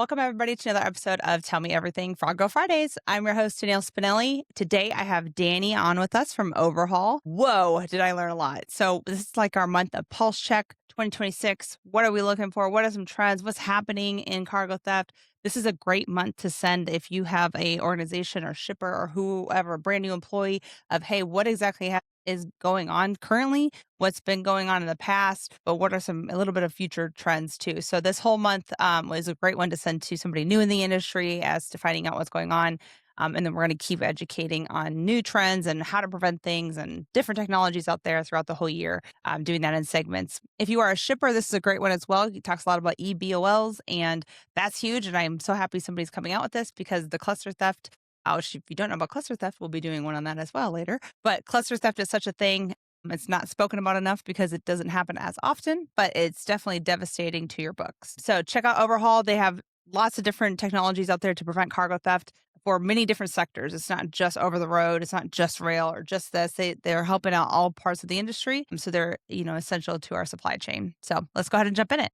Welcome, everybody, to another episode of Tell Me Everything Frog Go Fridays. I'm your host, Danielle Spinelli. Today, I have Danny on with us from Overhaul. Whoa, did I learn a lot. So this is like our month of Pulse Check 2026. What are we looking for? What are some trends? What's happening in cargo theft? This is a great month to send if you have a organization or shipper or whoever, a brand new employee of, hey, what exactly is going on currently, what's been going on in the past, but what are a little bit of future trends too. So this whole month was a great one to send to somebody new in the industry as to finding out what's going on. And then we're going to keep educating on new trends and how to prevent things and different technologies out there throughout the whole year, doing that in segments. If you are a shipper, this is a great one as well. He talks a lot about eBOLs, and that's huge. And I'm so happy somebody's coming out with this because the cluster theft, which if you don't know about cluster theft, we'll be doing one on that as well later. But cluster theft is such a thing. It's not spoken about enough because it doesn't happen as often, but it's definitely devastating to your books. So check out Overhaul. They have lots of different technologies out there to prevent cargo theft for many different sectors. It's not just over the road. It's not just rail or just this. They're helping out all parts of the industry. So they're, essential to our supply chain. So let's go ahead and jump in it.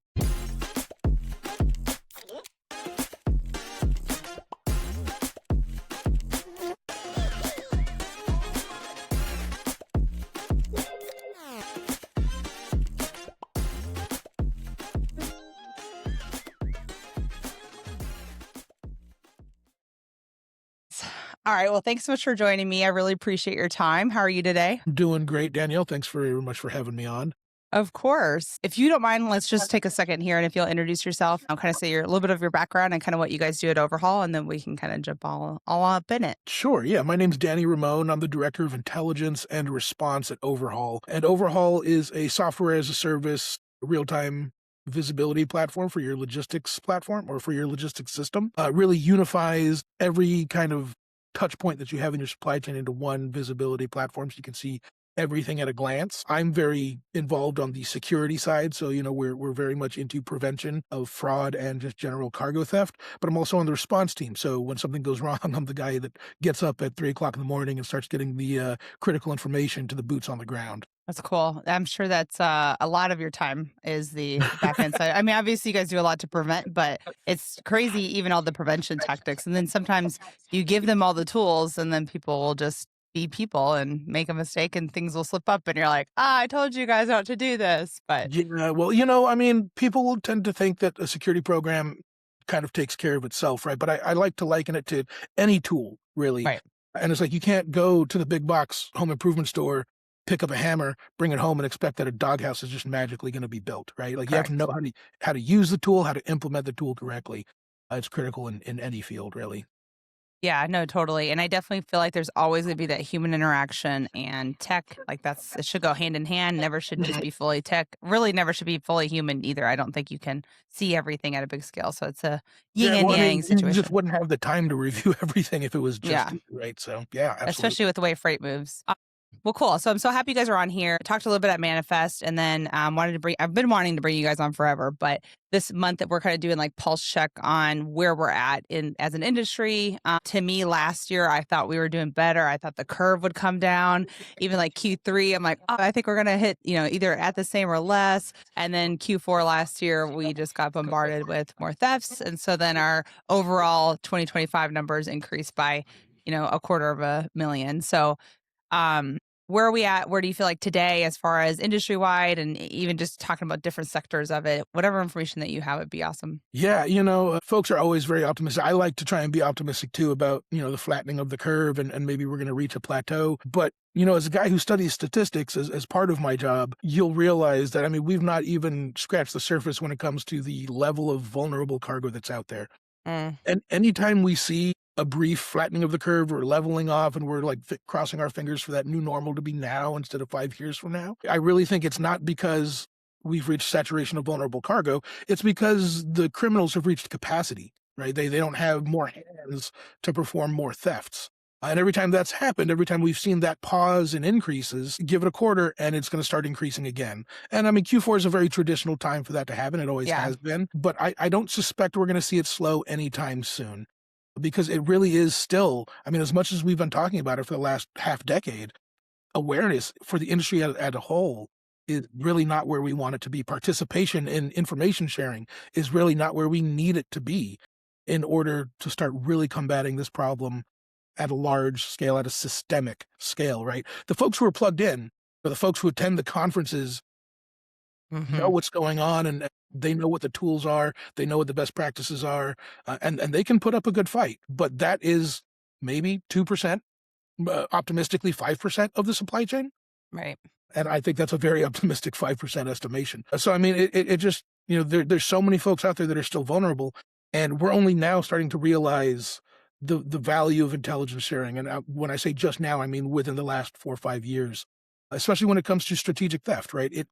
All right. Well, thanks so much for joining me. I really appreciate your time. How are you today? Doing great, Danielle. Thanks very much for having me on. Of course. If you don't mind, let's just take a second here. And if you'll introduce yourself, I'll kind of say a little bit of your background and kind of what you guys do at Overhaul, and then we can kind of jump all up in it. Sure. Yeah. My name's Danny Ramon. I'm the Director of Intelligence and Response at Overhaul. And Overhaul is a software as a service, real-time visibility platform for your logistics platform or for your logistics system. Really unifies every kind of touch point that you have in your supply chain into one visibility platform so you can see everything at a glance. I'm very involved on the security side. So, we're very much into prevention of fraud and just general cargo theft, but I'm also on the response team. So when something goes wrong, I'm the guy that gets up at 3 o'clock in the morning and starts getting the critical information to the boots on the ground. That's cool. I'm sure that's a lot of your time is the back end side. I mean, obviously, you guys do a lot to prevent, but it's crazy, even all the prevention tactics. And then sometimes you give them all the tools, and then people will just be people and make a mistake, and things will slip up. And you're like, I told you guys not to do this. But yeah, well, people will tend to think that a security program kind of takes care of itself, right? But I like to liken it to any tool, really. Right. And it's like you can't go to the big box home improvement store, pick up a hammer, bring it home, and expect that a doghouse is just magically going to be built, right? Like Correct. you have to know how to use the tool, how to implement the tool correctly. It's critical in any field, really. Yeah, no, totally. And I definitely feel like there's always going to be that human interaction and tech. Like it should go hand in hand. Never should just be fully tech. Really never should be fully human either. I don't think you can see everything at a big scale. So it's a yin and yang You situation. just wouldn't have the time to review everything if it was just right. So yeah, absolutely. Especially with the way freight moves. Well, cool. So I'm so happy you guys are on here. Talked a little bit at Manifest, and then I've been wanting to bring you guys on forever, but this month that we're kind of doing like pulse check on where we're at as an industry. To me, last year, I thought we were doing better. I thought the curve would come down. Even like Q3, I'm like, I think we're going to hit, either at the same or less. And then Q4 last year, we just got bombarded with more thefts. And so then our overall 2025 numbers increased by, 250,000. So, where are we at? Where do you feel like today as far as industry wide and even just talking about different sectors of it? Whatever information that you have would be awesome. Yeah, folks are always very optimistic. I like to try and be optimistic too about, the flattening of the curve and maybe we're going to reach a plateau. But, as a guy who studies statistics as part of my job, you'll realize that, we've not even scratched the surface when it comes to the level of vulnerable cargo that's out there. And anytime we see a brief flattening of the curve or leveling off and we're like crossing our fingers for that new normal to be now instead of 5 years from now, I really think it's not because we've reached saturation of vulnerable cargo. It's because the criminals have reached capacity, right? They don't have more hands to perform more thefts. And every time that's happened, every time we've seen that pause in increases, give it a quarter and it's going to start increasing again. And Q4 is a very traditional time for that to happen. It always has been. But I don't suspect we're going to see it slow anytime soon because it really is still, as much as we've been talking about it for the last half decade, awareness for the industry as a whole is really not where we want it to be. Participation in information sharing is really not where we need it to be. in order to start really combating this problem at a large scale, at a systemic scale, right? The folks who are plugged in, or the folks who attend the conferences know Hmm. what's going on, and they know what the tools are, they know what the best practices are, and they can put up a good fight. But that is maybe 2%, optimistically 5% of the supply chain. Right. And I think that's a very optimistic 5% estimation. So, I mean, it just, there's so many folks out there that are still vulnerable, and we're only now starting to realize the value of intelligence sharing. And when I say just now, I mean within the last 4 or 5 years, especially when it comes to strategic theft, right? It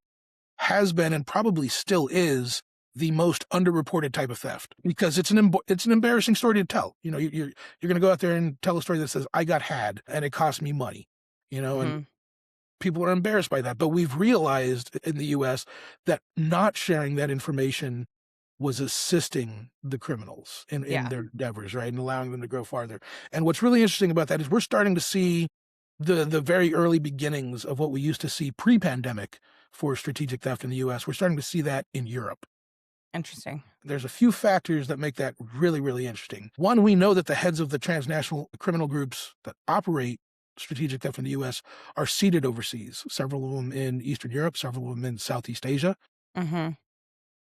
has been and probably still is the most underreported type of theft because it's an embarrassing story to tell. You're going to go out there and tell a story that says I got had and it cost me money, and Hmm. people are embarrassed by that. But we've realized in the US that not sharing that information was assisting the criminals in Yeah. their endeavors, right? And allowing them to grow farther. And what's really interesting about that is we're starting to see the very early beginnings of what we used to see pre-pandemic for strategic theft in the US. We're starting to see that in Europe. Interesting. There's a few factors that make that really, really interesting. One, we know that the heads of the transnational criminal groups that operate strategic theft in the US are seated overseas, several of them in Eastern Europe, several of them in Southeast Asia. Hmm.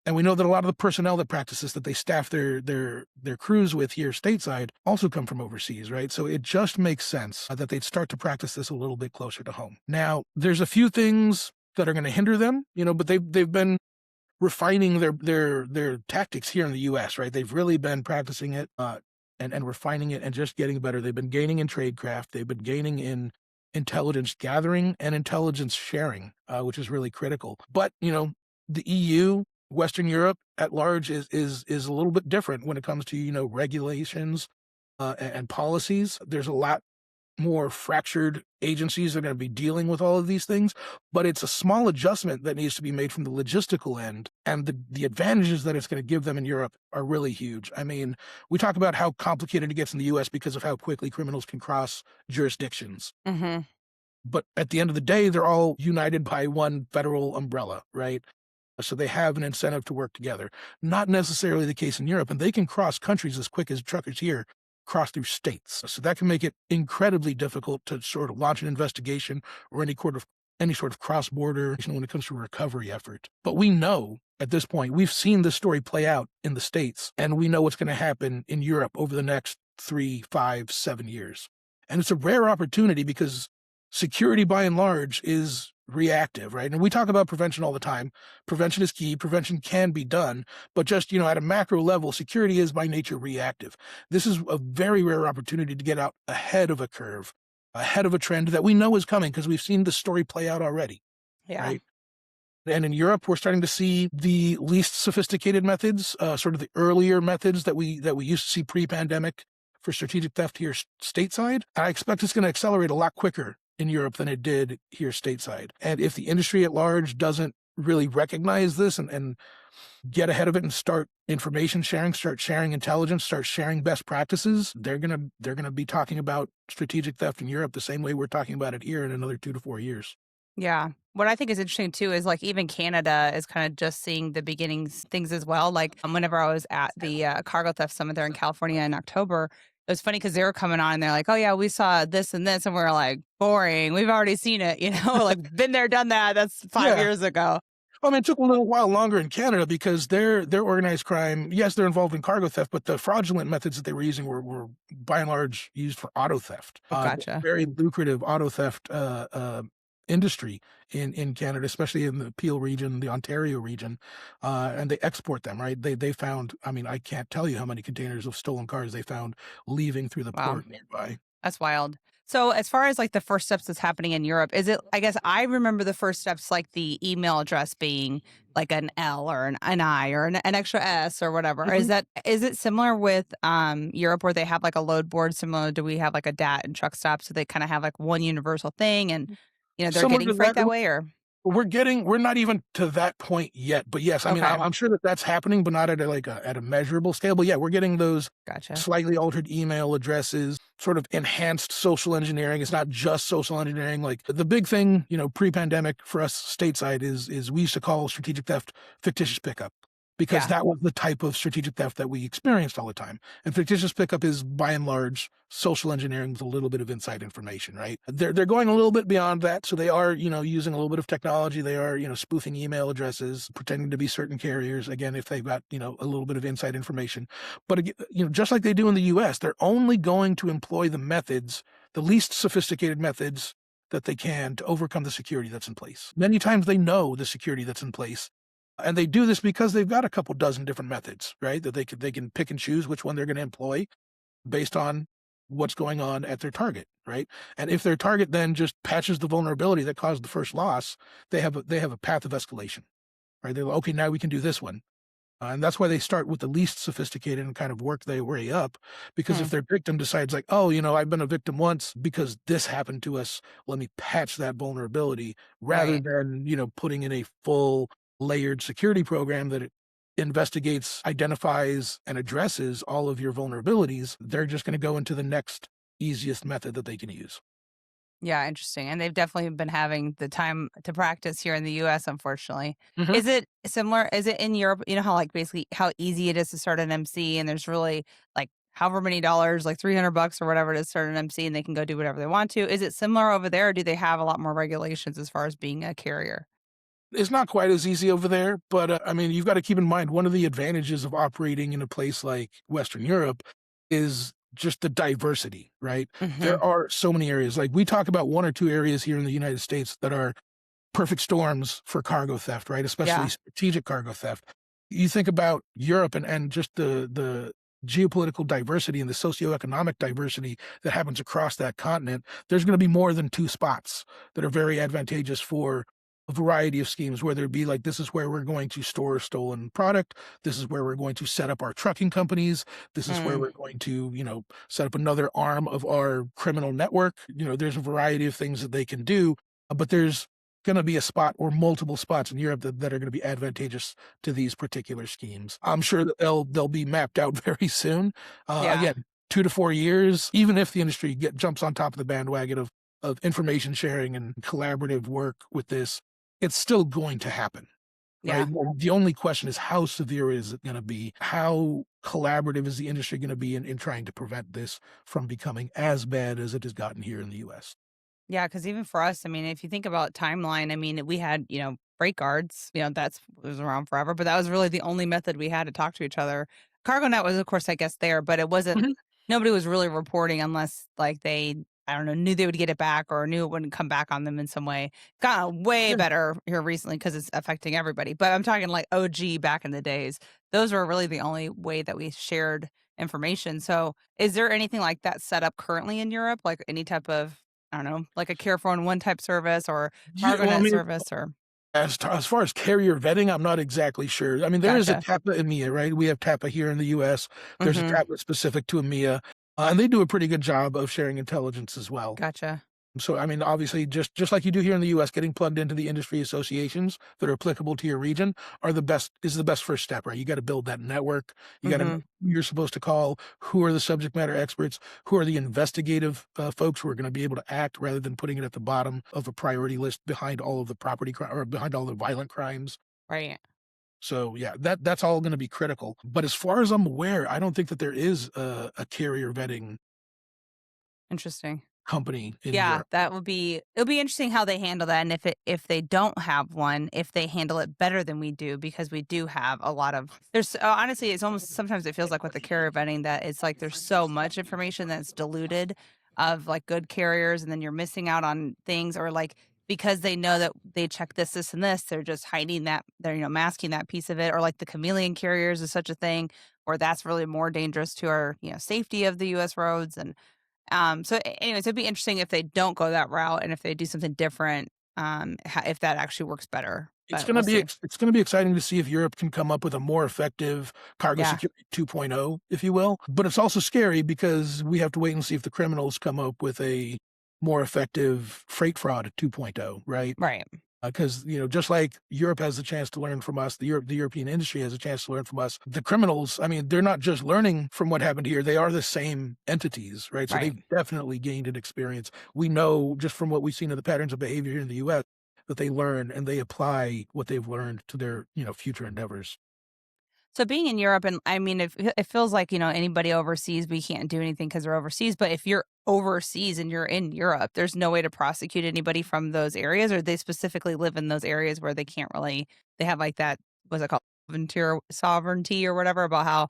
And we know that a lot of the personnel that practices that they staff their crews with here stateside also come from overseas, right? So it just makes sense that they'd start to practice this a little bit closer to home. Now, there's a few things that are going to hinder them, but they've been refining their tactics here in the US, right? They've really been practicing it and refining it and just getting better. They've been gaining in tradecraft. They've been gaining in intelligence gathering and intelligence sharing, which is really critical. But, the EU, Western Europe at large is a little bit different when it comes to, regulations and policies. There's a lot more fractured agencies that are going to be dealing with all of these things, but it's a small adjustment that needs to be made from the logistical end. And the advantages that it's going to give them in Europe are really huge. I mean, we talk about how complicated it gets in the US because of how quickly criminals can cross jurisdictions. Hmm. But at the end of the day, they're all united by one federal umbrella, right? So they have an incentive to work together. Not necessarily the case in Europe, and they can cross countries as quick as truckers here cross through states. So that can make it incredibly difficult to sort of launch an investigation or any sort of cross-border when it comes to a recovery effort. But we know at this point, we've seen this story play out in the States, and we know what's going to happen in Europe over the next 3, 5, 7 years. And it's a rare opportunity because security by and large is reactive, right? And we talk about prevention all the time. Prevention is key. Prevention can be done, but just, at a macro level, security is by nature reactive. This is a very rare opportunity to get out ahead of a curve, ahead of a trend that we know is coming because we've seen the story play out already, Yeah. right? And in Europe, we're starting to see the least sophisticated methods, sort of the earlier methods that we used to see pre-pandemic for strategic theft here stateside. I expect it's going to accelerate a lot quicker in Europe than it did here stateside. And if the industry at large doesn't really recognize this and get ahead of it and start information sharing, start sharing intelligence, start sharing best practices, they're gonna be talking about strategic theft in Europe the same way we're talking about it here in another 2 to 4 years. Yeah. What I think is interesting too is like even Canada is kind of just seeing the beginnings things as well. Like whenever I was at the cargo theft summit there in California in October, it was funny because they were coming on and they're like, "Oh yeah, we saw this and this," and we're like, "Boring. We've already seen it. Like been there, done that. That's five Yeah. years ago." I mean, it took a little while longer in Canada because their organized crime, yes, they're involved in cargo theft, but the fraudulent methods that they were using were by and large used for auto theft. Oh, gotcha. Very lucrative auto theft industry in Canada, especially in the Peel region, the Ontario region, and they export them. Right? They found. I mean, I can't tell you how many containers of stolen cars they found leaving through the Wow. port nearby. That's wild. So as far as like the first steps that's happening in Europe, is it I guess I remember the first steps like the email address being like an L or an I or an extra S or whatever. Is it similar with Europe where they have like a load board similar do we have like a DAT and truck stop so they kind of have like one universal thing and they're Similar getting to freight that, that way or we're not even to that point yet, but yes, I mean, okay. I'm sure that that's happening, but not at at a measurable scale. But yeah, we're getting those Gotcha. slightly altered email addresses, sort of enhanced social engineering. It's not just social engineering. Like the big thing, pre-pandemic for us stateside is we used to call strategic theft fictitious pickup. because Yeah. that was the type of strategic theft that we experienced all the time. And fictitious pickup is by and large social engineering with a little bit of inside information, right? They're going a little bit beyond that. So they are, using a little bit of technology. They are, spoofing email addresses, pretending to be certain carriers. Again, if they've got, a little bit of inside information. But just like they do in the US, they're only going to employ the least sophisticated methods that they can to overcome the security that's in place. Many times they know the security that's in place, and they do this because they've got a couple dozen different methods, right? That they can pick and choose which one they're going to employ based on what's going on at their target, right? And if their target then just patches the vulnerability that caused the first loss, they have a path of escalation, right? They're like, okay, now we can do this one. And that's why they start with the least sophisticated and kind of work their way up. Because Hmm. if their victim decides, like, oh, I've been a victim once because this happened to us, let me patch that vulnerability rather Right. than, putting in a full layered security program that it investigates, identifies, and addresses all of your vulnerabilities, they're just going to go into the next easiest method that they can use. Yeah, interesting. And they've definitely been having the time to practice here in the US, unfortunately. Mhm. Is it similar? Is it in Europe? You know how like basically how easy it is to start an MC and there's really like however many dollars, like $300 or whatever to start an MC and they can go do whatever they want to. Is it similar over there or do they have a lot more regulations as far as being a carrier? It's not quite as easy over there, but, I mean, you've gotta keep in mind one of the advantages of operating in a place like Western Europe is just the diversity, right? Hmm. There are so many areas, like, we talk about 1 or 2 areas here in the United States that are perfect storms for cargo theft, right? Especially Yeah. strategic cargo theft. You think about Europe and just the geopolitical diversity and the socioeconomic diversity that happens across that continent, there's gonna be more than 2 spots that are very advantageous for a variety of schemes, whether it be like, this is where we're going to store stolen product, this is where we're going to set up our trucking companies, this is where Mm, we're going to, set up another arm of our criminal network. There's a variety of things that they can do, but there's gonna be a spot or multiple spots in Europe that are gonna be advantageous to these particular schemes. I'm sure that they'll be mapped out very soon. yeah. Again, 2 to 4 years, even if the industry jumps on top of the bandwagon of information sharing and collaborative work with this, it's still going to happen, right? Yeah. The only question is how severe is it gonna be? How collaborative is the industry gonna be in trying to prevent this from becoming as bad as it has gotten here in the US? Yeah, because even for us, I mean, if you think about timeline, I mean, we had, break guards, that's was around forever, but that was really the only method we had to talk to each other. CargoNet was, of course, I guess, there, but it wasn't Mhm. nobody was really reporting unless like they, I don't know, knew they would get it back or knew it wouldn't come back on them in some way. Gotten way Yeah. better here recently because it's affecting everybody. But I'm talking like OG back in the days. Those were really the only way that we shared information. So is there anything like that set up currently in Europe? Like any type of, I don't know, like a Care for One type service or Yeah, well, I CargoNet mean, service or as far as carrier vetting, I'm not exactly sure. I mean, there is a gotcha. TAPA EMEA, right? We have TAPA here in the US. There's a Mhm. TAPA specific to EMEA, and they do a pretty good job of sharing intelligence as well. Gotcha. So, I mean, obviously, just like you do here in the US, getting plugged into the industry associations that are applicable to your region is the best first step, right? You gotta build that network. You gotta know Mhm. who you're supposed to call, who are the subject matter experts, who are the investigative, folks who are gonna be able to act rather than putting it at the bottom of a priority list behind all of the or behind all the violent crimes. Right. So, yeah, that's all gonna be critical. But as far as I'm aware, I don't think that there is a carrier vetting Interesting. company in Yeah, Europe. it'll be interesting how they handle that, and if they don't have one, if they handle it better than we do, because we do have a lot of honestly, it's almost sometimes it feels like with the carrier vetting that it's like there's so much information that's diluted of like good carriers, and then you're missing out on things or like because they know that they check this, this, and this, they're just hiding that they're masking that piece of it, or like the chameleon carriers is such a thing, or that's really more dangerous to our safety of the U.S. roads and so anyways, it'd be interesting if they don't go that route and if they do something different, if that actually works better, but we'll see. It's gonna be exciting to see if Europe can come up with a more effective cargo Yeah, security 2.0, if you will, but it's also scary because we have to wait and see if the criminals come up with a more effective freight fraud 2.0, right? right, Because just like Europe has the chance to learn from us, the European industry has a chance to learn from us. The criminals, I mean, they're not just learning from what happened here; they are the same entities, right? So right. they've definitely gained an experience. We know just from what we've seen of the patterns of behavior here in the U.S. that they learn and they apply what they've learned to their future endeavors. So being in Europe, and I mean, it feels like, anybody overseas, we can't do anything because they're overseas. But if you're overseas and you're in Europe, there's no way to prosecute anybody from those areas, or they specifically live in those areas where they can't really, they have like that, what's it called? Sovereignty or whatever about how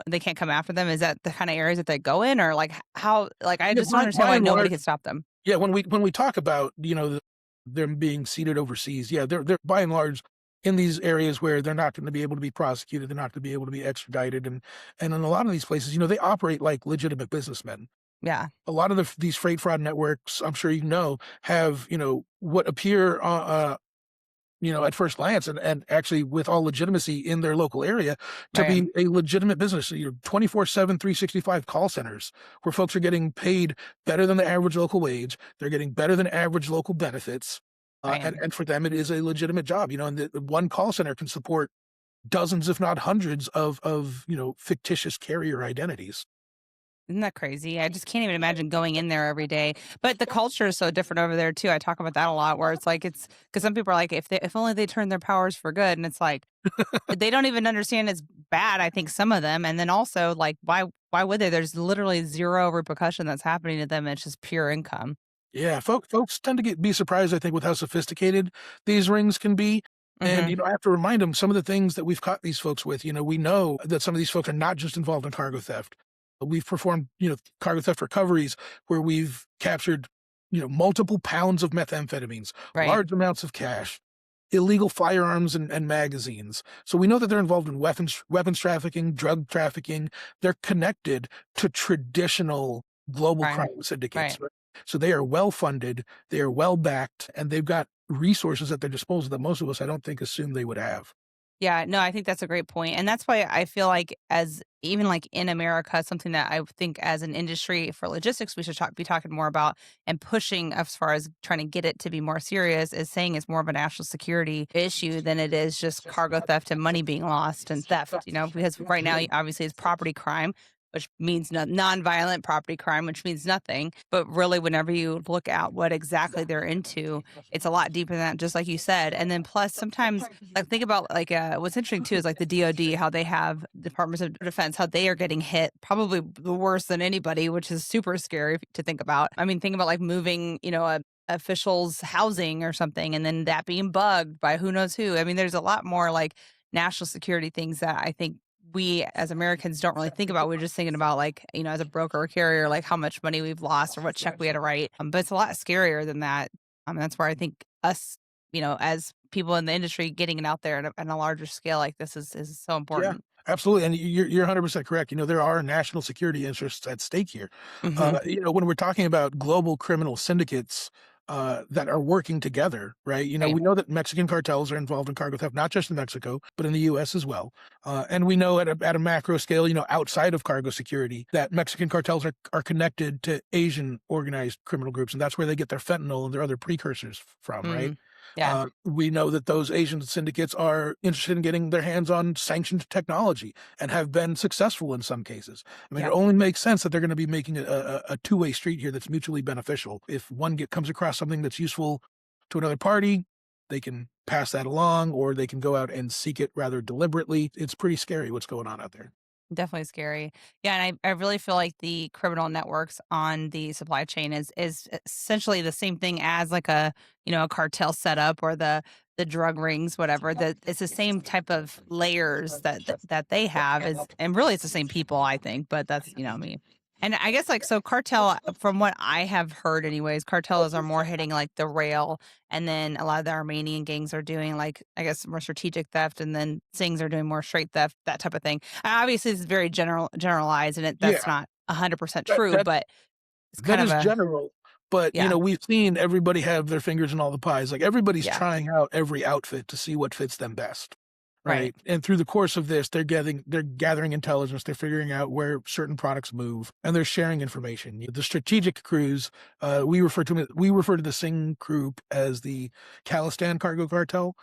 they can't come after them. Is that the kind of areas that they go in, or like how, like, I Yeah, just don't understand by why and nobody large, can stop them. yeah, when we talk about, them being seated overseas, yeah, they're by and large in these areas where they're not gonna be able to be prosecuted, they're not gonna be able to be extradited, and in a lot of these places, they operate like legitimate businessmen. Yeah, A lot of these freight fraud networks, I'm sure have, what appear, at first glance and actually with all legitimacy in their local area to right. be a legitimate business. 24/7, 365 call centers where folks are getting paid better than the average local wage. They're getting better than average local benefits. Right. And for them, it is a legitimate job, and the one call center can support dozens, if not hundreds of, fictitious carrier identities. Isn't that crazy? I just can't even imagine going in there every day. But the culture is so different over there too. I talk about that a lot, where it's like it's because some people are like, if only they turn their powers for good, and it's like they don't even understand it's bad. I think some of them, and then also like why would they? There's literally zero repercussion that's happening to them. It's just pure income. Yeah, folks tend to be surprised, I think, with how sophisticated these rings can be. And, Hmm. I have to remind them some of the things that we've caught these folks with. We know that some of these folks are not just involved in cargo theft. We've performed, cargo theft recoveries where we've captured, multiple pounds of methamphetamines, Right. large amounts of cash, illegal firearms and magazines. So we know that they're involved in weapons trafficking, drug trafficking. They're connected to traditional global Right. crime syndicates. Right. Right? So they are well funded, they are well backed, and they've got resources at their disposal that most of us, I don't think, assume they would have. Yeah, no, I think that's a great point, and that's why I feel like as even like in America, something that I think as an industry for logistics we should be talking more about and pushing as far as trying to get it to be more serious is saying it's more of a national security issue than it is just cargo theft and money being lost and theft. Because right now obviously it's property crime, which means non-violent property crime, which means nothing. But really, whenever you look at what exactly they're into, it's a lot deeper than that, just like you said. And then plus sometimes like think about like what's interesting too is like the DoD, how they have departments of defense, how they are getting hit probably the worse than anybody, which is super scary to think about. I mean, think about like moving, a officials housing or something and then that being bugged by who knows who. I mean, there's a lot more like national security things that I think we as Americans don't really think about. We're just thinking about like, as a broker or carrier, like how much money we've lost or what check we had to write. But it's a lot scarier than that. That's where I think us, as people in the industry getting it out there at a larger scale like this is so Yeah, important. absolutely, and you're 100% correct. There are national security interests at stake here. Hmm. When we're talking about global criminal syndicates that are working together, right? Right. We know that Mexican cartels are involved in cargo theft, not just in Mexico, but in the U.S. as well. And we know at a macro scale, outside of cargo security, that Mexican cartels are connected to Asian organized criminal groups, and that's where they get their fentanyl and their other precursors from, right? Hmm. Yeah. We know that those Asian syndicates are interested in getting their hands on sanctioned technology and have been successful in some cases. I mean, it Yeah. only makes sense that they're going to be making a two-way street here that's mutually beneficial. If one comes across something that's useful to another party, they can pass that along or they can go out and seek it rather deliberately. It's pretty scary what's going on out there. Definitely scary. Yeah, and I really feel like the criminal networks on the supply chain is essentially the same thing as like a cartel setup or the drug rings, whatever. That it's the same type of layers that they have is, and really it's the same people, I think. But that's me. And I guess like so cartel, from what I have heard, anyways, cartels are more hitting like the rail, and then a lot of the Armenian gangs are doing like I guess more strategic theft, and then Sings are doing more straight theft, that type of thing. And obviously, it's very generalized, and that's Yeah, not 100% that, true, that but it's That kind of is a general, but, yeah, we've seen everybody have their fingers in all the pies, like, everybody's yeah, trying out every outfit to see what fits them best, right, right? And through the course of this, they're gathering intelligence, they're figuring out where certain products move, and they're sharing information. The strategic crews, we refer to the Sing group as the Khalistan Cargo Cartel.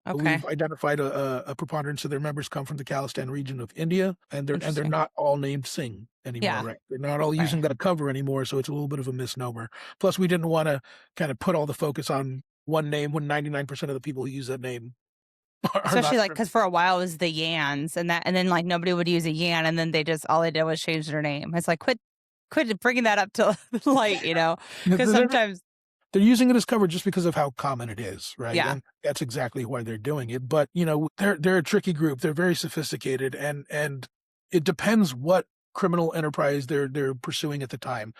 okay, We've identified a preponderance of their members come from the Khalistan region of India, and they're interesting, not all named Singh anymore, yeah, right? They're not all right. using that cover anymore, so it's a little bit of a misnomer. Plus, we didn't wanna kinda put all the focus on one name when 99% of the people who use that name are not Especially, like, criminal. because for a while it was the Yans and then, like, nobody would use a Yan, and then all they did was change their name. It's like, quit bringing that up to light, because They're sometimes they're using it as cover just because of how common it is, right? yeah, And that's exactly why they're doing it. But, they're a tricky group. They're very sophisticated, and it depends what criminal enterprise they're pursuing at the time.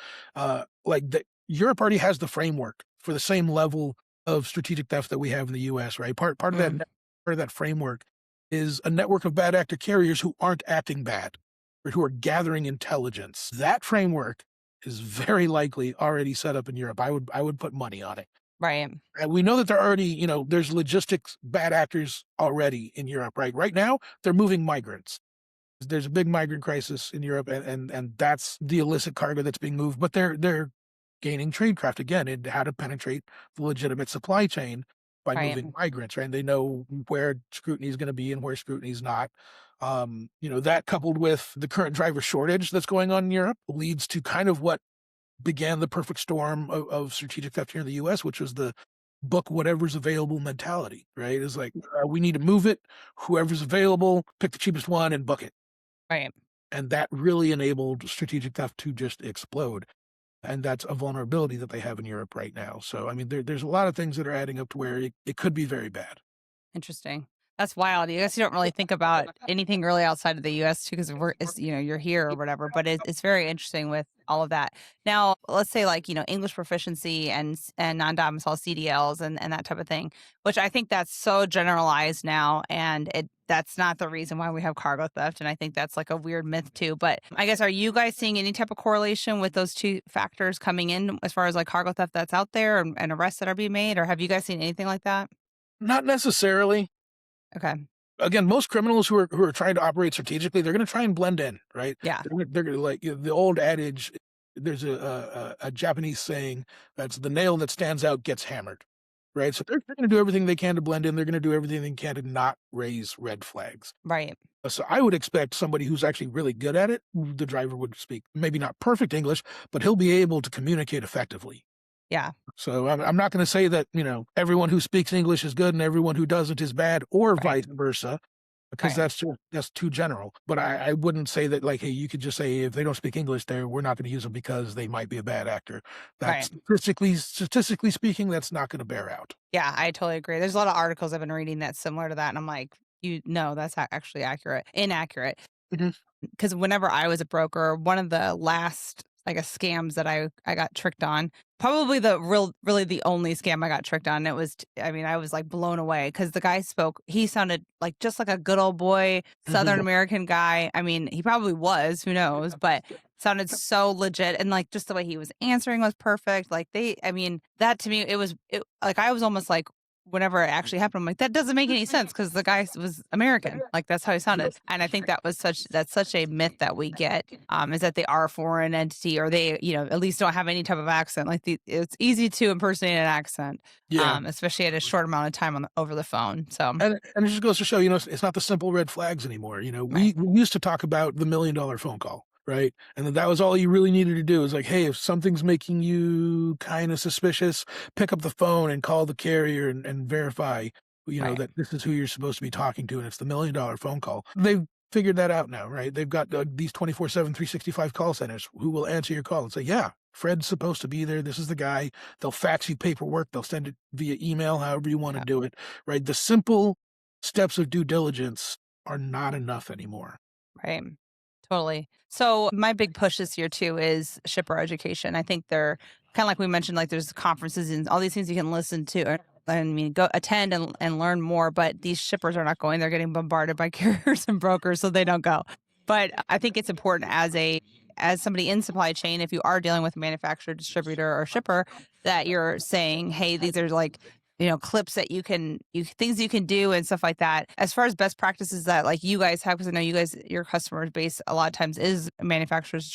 Europe already has the framework for the same level of strategic theft that we have in the US, right? Part of that mm, part of that framework is a network of bad actor carriers who aren't acting bad, or who are gathering intelligence. That framework is very likely already set up in Europe. I would put money on it. right, And we know that they're already, there's logistics bad actors already in Europe, right? Right now, they're moving migrants. There's a big migrant crisis in Europe, and that's the illicit cargo that's being moved. But they're gaining tradecraft again in how to penetrate the legitimate supply chain by right, moving migrants, right? And they know where scrutiny is going to be and where scrutiny is not. That coupled with the current driver shortage that's going on in Europe leads to kind of what began the perfect storm of strategic theft here in the US, which was the book whatever's available mentality, right? It's like, we need to move it. Whoever's available, pick the cheapest one and book it. right. And that really enabled strategic theft to just explode. And that's a vulnerability that they have in Europe right now. So, I mean, there's a lot of things that are adding up to where it could be very bad. Interesting. That's wild. I guess you don't really think about anything really outside of the US too, because you're here or whatever, but it's very interesting with all of that. Now, let's say like, English proficiency and non-domicile CDLs and that type of thing, which I think that's so generalized now and that's not the reason why we have cargo theft. And I think that's like a weird myth too. But I guess are you guys seeing any type of correlation with those two factors coming in as far as like cargo theft that's out there and arrests that are being made? Or have you guys seen anything like that? Not necessarily. Okay. Again, most criminals who are trying to operate strategically, they're going to try and blend in, right? Yeah. They're going to like the old adage. There's a Japanese saying that's the nail that stands out gets hammered, right? So they're going to do everything they can to blend in. They're going to do everything they can to not raise red flags. Right. So I would expect somebody who's actually really good at it, the driver would speak maybe not perfect English, but he'll be able to communicate effectively. Yeah. So I'm not going to say that, everyone who speaks English is good and everyone who doesn't is bad, or Right. vice versa, because Right. that's too general. But I wouldn't say that, like, hey, you could just say if they don't speak English, we're not going to use them because they might be a bad actor. That's Right. statistically speaking, that's not going to bear out. Yeah, I totally agree. There's a lot of articles I've been reading that's similar to that, and I'm like, you know, that's actually inaccurate. Mhm. Because whenever I was a broker, one of the last, I guess, scams that I got tricked on, probably really the only scam I got tricked on. It was, I mean, I was like blown away because the guy he sounded like just like a good old boy, Southern Mhm. American guy. I mean, he probably was, who knows, but sounded so legit. And like just the way he was answering was perfect. Like I mean, that to me, like I was almost like, whenever it actually happened, I'm like, that doesn't make any sense because the guy was American. Like that's how he sounded. And I think that's such a myth that we get, is that they are a foreign entity or they, at least don't have any type of accent. Like it's easy to impersonate an accent, Yeah. especially at a short amount of time over the phone. So And it just goes to show, it's not the simple red flags anymore. right, We used to talk about the $1 million phone call, right? And that was all you really needed to do is like, hey, if something's making you kind of suspicious, pick up the phone and call the carrier and verify, right, that this is who you're supposed to be talking to, and it's the $1 million phone call. They've figured that out now, right? They've got these 24/7, 365 call centers who will answer your call and say, yeah, Fred's supposed to be there. This is the guy. They'll fax you paperwork. They'll send it via email, however you want to yeah, do it, right? The simple steps of due diligence are not enough anymore. right. Totally. So my big push this year too is shipper education. I think they're kind of like we mentioned, like there's conferences and all these things you can listen to. I mean, go attend and learn more, but these shippers are not going. They're getting bombarded by carriers and brokers, so they don't go. But I think it's important as somebody in supply chain, if you are dealing with a manufacturer, distributor, or shipper, that you're saying, hey, these are like clips that things you can do and stuff like that. As far as best practices that like you guys have, because I know your customer base a lot of times is manufacturers,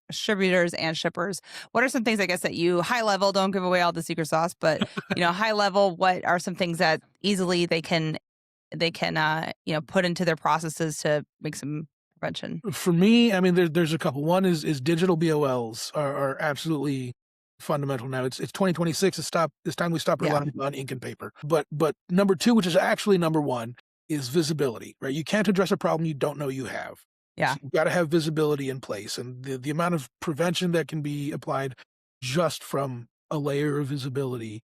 distributors, and shippers. What are some things I guess that you high level, don't give away all the secret sauce, but high level, what are some things that easily they can put into their processes to make some prevention? For me, I mean, there's a couple. One is digital BOLs are absolutely fundamental now. It's 2026. It's time we stop Yeah. relying on ink and paper. But number two, which is actually number one, is visibility, right? You can't address a problem you don't know you have. Yeah. So you've got to have visibility in place, and the amount of prevention that can be applied just from a layer of visibility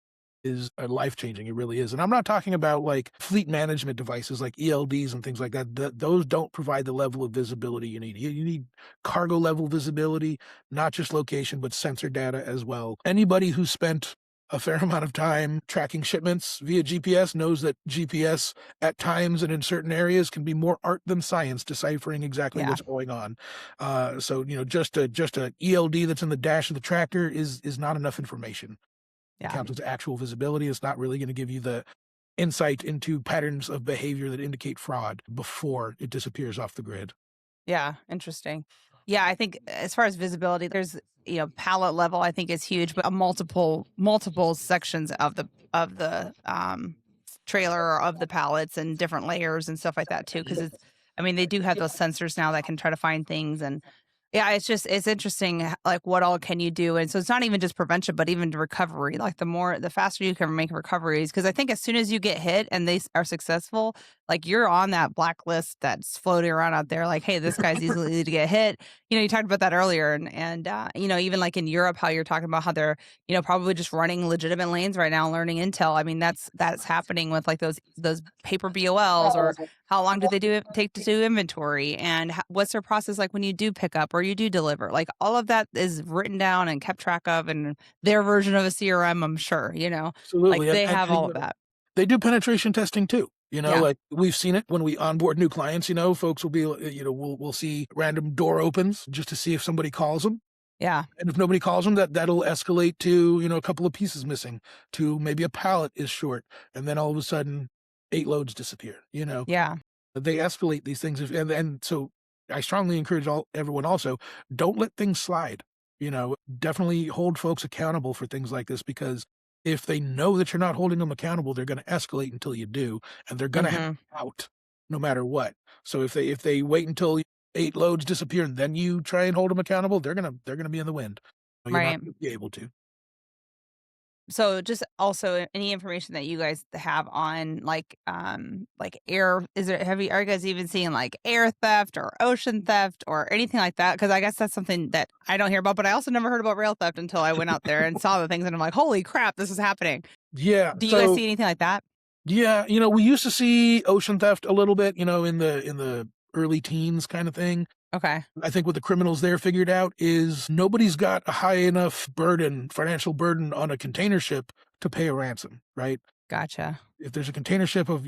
is life changing. It really is. And I'm not talking about like fleet management devices like ELDs and things like that. Those don't provide the level of visibility you need. You need cargo level visibility, not just location, but sensor data as well. Anybody who spent a fair amount of time tracking shipments via GPS knows that GPS at times and in certain areas can be more art than science deciphering exactly Yeah. what's going on. So just a ELD that's in the dash of the tractor is not enough information. It Yeah. counts as actual visibility. It's not really going to give you the insight into patterns of behavior that indicate fraud before it disappears off the grid. Yeah, interesting. Yeah, I think as far as visibility, there's pallet level. I think is huge, but multiple sections of the trailer or of the pallets and different layers and stuff like that too. Because it's, I mean, they do have those sensors now that can try to find things and yeah, it's interesting, like, what all can you do? And so it's not even just prevention, but even recovery. Like, the faster you can make recoveries, because I think as soon as you get hit and they are successful, like, you're on that blacklist that's floating around out there. Like, hey, this guy's easily to get hit. You talked about that earlier, and even like in Europe, how you're talking about how they're probably just running legitimate lanes right now, learning intel. I mean, that's happening with like those paper BOLs or how long do they take to do inventory? And what's their process like when you do pick up or you do deliver? Like all of that is written down and kept track of in their version of a CRM, I'm sure, like Absolutely. they have all of that. They do penetration testing too. Yeah. Like we've seen it when we onboard new clients, folks will be, we'll see random door opens just to see if somebody calls them. Yeah. And if nobody calls them, that'll escalate to, a couple of pieces missing, to maybe a pallet is short. And then all of a sudden 8 loads disappear. Yeah. They escalate these things, and so I strongly encourage everyone also, don't let things slide, definitely hold folks accountable for things like this, because if they know that you're not holding them accountable, they're gonna escalate until you do, and they're gonna have Hmm. out no matter what. So if they wait until 8 loads disappear and then you try and hold them accountable, they're gonna be in the wind. You're not Right. gonna be able to. So just also any information that you guys have on like air is there have you are you guys even seeing like air theft or ocean theft or anything like that? Because I guess that's something that I don't hear about, but I also never heard about rail theft until I went out there and saw the things and I'm like, holy crap, this is happening. Yeah, Do you guys so see anything like that? yeah, we used to see ocean theft a little bit, in the early teens kind of thing. Okay. I think what the criminals there figured out is nobody's got a high enough financial burden on a container ship to pay a ransom, right? Gotcha. If there's a container ship of,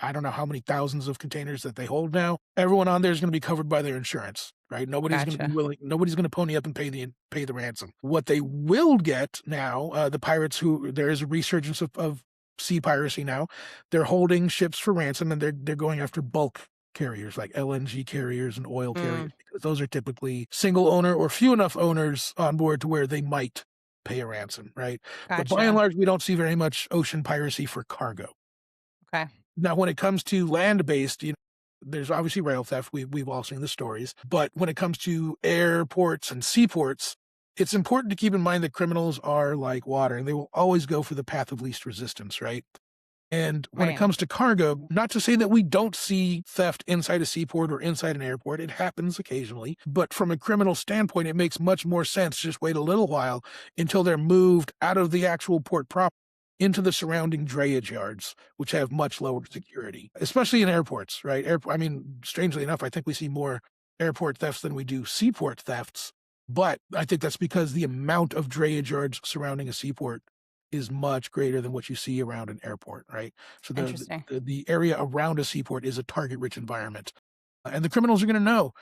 I don't know how many thousands of containers that they hold now, everyone on there is going to be covered by their insurance, right? Gotcha. Nobody's going to pony up and pay the ransom. What they will get now, the pirates there is a resurgence of sea piracy now. They're holding ships for ransom, and they're going after bulk carriers like LNG carriers and oil carriers, Mm, because those are typically single owner or few enough owners on board to where they might pay a ransom, right? But by and gotcha. large, we don't see very much ocean piracy for cargo. Okay. Now, when it comes to land-based, there's obviously rail theft. We've all seen the stories. But when it comes to airports and seaports, it's important to keep in mind that criminals are like water, and they will always go for the path of least resistance, right? And when it Right. comes to cargo, not to say that we don't see theft inside a seaport or inside an airport, it happens occasionally. But from a criminal standpoint, it makes much more sense to just wait a little while until they're moved out of the actual port proper into the surrounding drayage yards, which have much lower security, especially in airports, right? I mean, strangely enough, I think we see more airport thefts than we do seaport thefts. But I think that's because the amount of drayage yards surrounding a seaport is much greater than what you see around an airport, right? So Interesting. the area around a seaport is a target-rich environment, and the criminals are gonna know,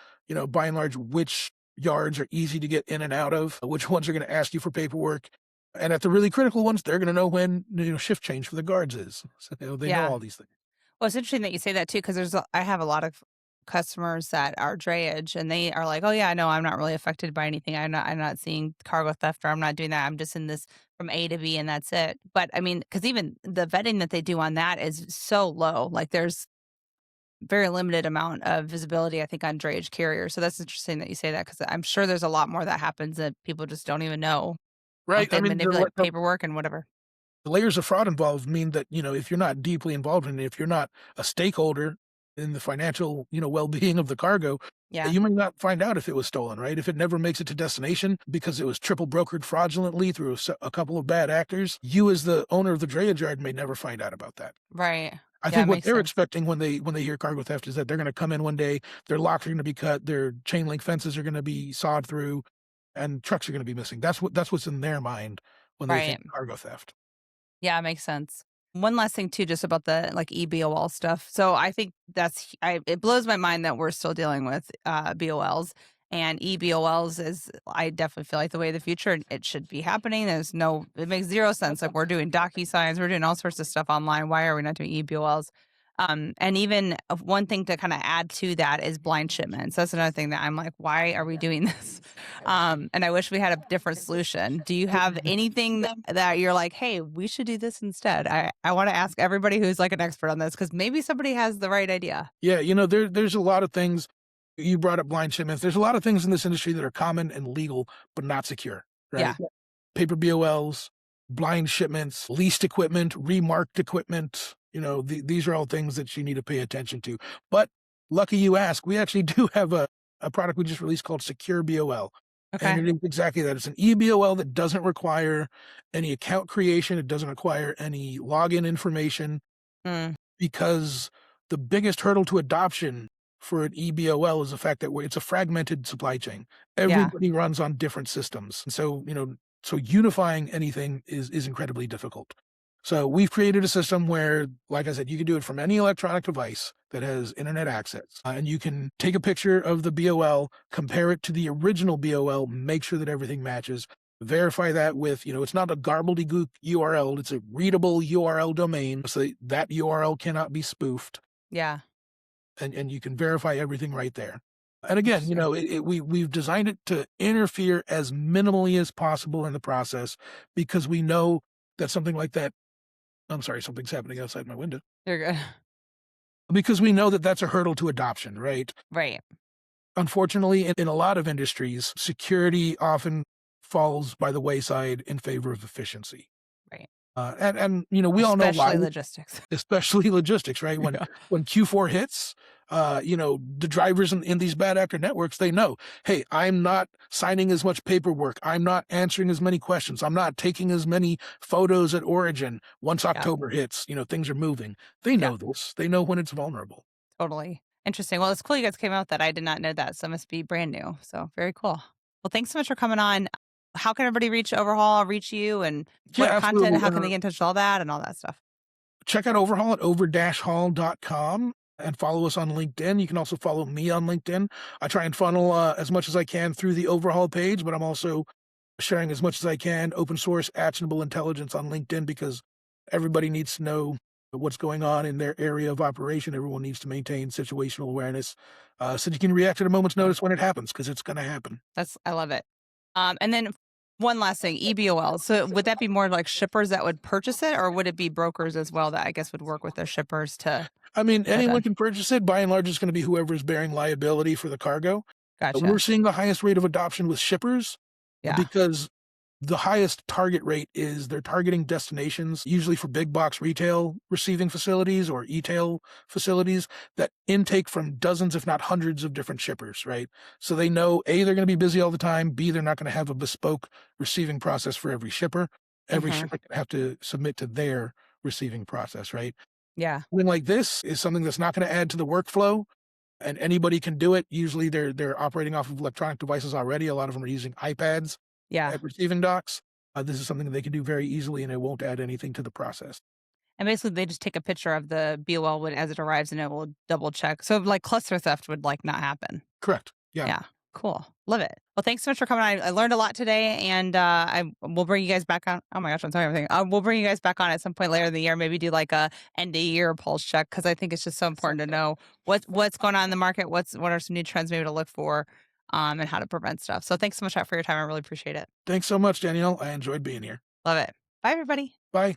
by and large, which yards are easy to get in and out of, which ones are gonna ask you for paperwork, and at the really critical ones, they're gonna know when, shift change for the guards is. So, they know Yeah. all these things. Well, it's interesting that you say that too, because I have a lot of customers that are drayage, and they are like, "Oh yeah, no, I'm not really affected by anything. I'm not seeing cargo theft, or I'm not doing that. I'm just in this from A to B, and that's it." But I mean, because even the vetting that they do on that is so low. Like, there's very limited amount of visibility, I think, on drayage carriers. So that's interesting that you say that, because I'm sure there's a lot more that happens that people just don't even know. Right, I They mean, manipulate paperwork and whatever. The layers of fraud involved mean that, if you're not deeply involved in it, if you're not a stakeholder in the financial, well-being of the cargo, Yeah. you might not find out if it was stolen, right? If it never makes it to destination because it was triple brokered fraudulently through a couple of bad actors, you as the owner of the drayage yard may never find out about that. Right. I Yeah, think it what makes they're sense. expecting when they hear cargo theft is that they're gonna come in one day, their locks are gonna be cut, their chain link fences are gonna be sawed through, and trucks are gonna be missing. That's what's in their mind when they think Right. cargo theft. Yeah, it makes sense. One last thing too, just about the like eBOL stuff. So I think it blows my mind that we're still dealing with BOLs and eBOLs is I definitely feel like the way of the future and it should be happening. It makes zero sense. Like we're doing DocuSigns, we're doing all sorts of stuff online. Why are we not doing eBOLs? And even one thing to kind of add to that is blind shipments. That's another thing that I'm like, why are we doing this? And I wish we had a different solution. Do you have anything that you're like, hey, we should do this instead? I want to ask everybody who's like an expert on this because maybe somebody has the right idea. Yeah, there's a lot of things. You brought up blind shipments. There's a lot of things in this industry that are common and legal, but not secure, right? Yeah. Paper BOLs, blind shipments, leased equipment, remarked equipment. These are all things that you need to pay attention to. But lucky you ask, we actually do have a product we just released called Secure BOL. And Okay. it is exactly that. It's an eBOL that doesn't require any account creation. It doesn't require any login information Mm, because the biggest hurdle to adoption for an eBOL is the fact that it's a fragmented supply chain. yeah. Everybody runs on different systems. And so unifying anything is incredibly difficult. So we've created a system where, like I said, you can do it from any electronic device that has internet access. And you can take a picture of the BOL, compare it to the original BOL, make sure that everything matches, verify that with, it's not a garbledy-gook URL, it's a readable URL domain, so that URL cannot be spoofed, Yeah. and you can verify everything right there. And again, Interesting. we've designed it to interfere as minimally as possible in the process because we know that something like that. I'm sorry, something's happening outside my window. You're good. Because we know that that's a hurdle to adoption, right? Right. Unfortunately, in a lot of industries, security often falls by the wayside in favor of efficiency. Right. And we all know why, Especially logistics. especially logistics, right? When Yeah. when Q4 hits, the drivers in these bad actor networks, they know, hey, I'm not signing as much paperwork. I'm not answering as many questions. I'm not taking as many photos at origin. Once Yeah. October hits, things are moving. They Yeah. know this. They know when it's vulnerable. Totally. Interesting. Well, it's cool you guys came out with that. I did not know that. So it must be brand new. So very cool. Well, thanks so much for coming on. How can everybody reach Overhaul, reach you, and Yeah, what content? absolutely. How can they get in touch with all that and all that stuff? Check out Overhaul at over-haul.com and follow us on LinkedIn. You can also follow me on LinkedIn. I try and funnel as much as I can through the Overhaul page, but I'm also sharing as much as I can open source actionable intelligence on LinkedIn because everybody needs to know what's going on in their area of operation. Everyone needs to maintain situational awareness so you can react at a moment's Yeah. notice when it happens because it's going to happen. I love it. And then one last thing, EBOL. So would that be more like shippers that would purchase it, or would it be brokers as well that I guess would work with their shippers to I mean, get that anyone done? can purchase it. By and large, it's going to be whoever is bearing liability for the cargo. We're Gotcha. seeing the highest rate of adoption with shippers Yeah. because the highest target rate is they're targeting destinations, usually for big box retail receiving facilities or e-tail facilities that intake from dozens, if not hundreds of different shippers, right? So they know A, they're going to be busy all the time. B, they're not going to have a bespoke receiving process for every shipper. Every Hmm. shipper can have to submit to their receiving process, right? Yeah. Something like this is something that's not going to add to the workflow and anybody can do it. Usually they're operating off of electronic devices already. A lot of them are using iPads Yeah. at receiving docks. This is something that they can do very easily, and it won't add anything to the process. And basically they just take a picture of the BOL when as it arrives and it will double check. So like cluster theft would like not happen. Correct. Yeah. Yeah. Cool. Love it. Well, thanks so much for coming on. I learned a lot today and I will bring you guys back on. Oh my gosh, I'm sorry everything. We'll bring you guys back on at some point later in the year, maybe do like a end of year pulse check because I think it's just so important to know what's going on in the market, what are some new trends maybe to look for, and how to prevent stuff. So thanks so much for your time. I really appreciate it. Thanks so much, Danielle. I enjoyed being here. Love it. Bye everybody. Bye.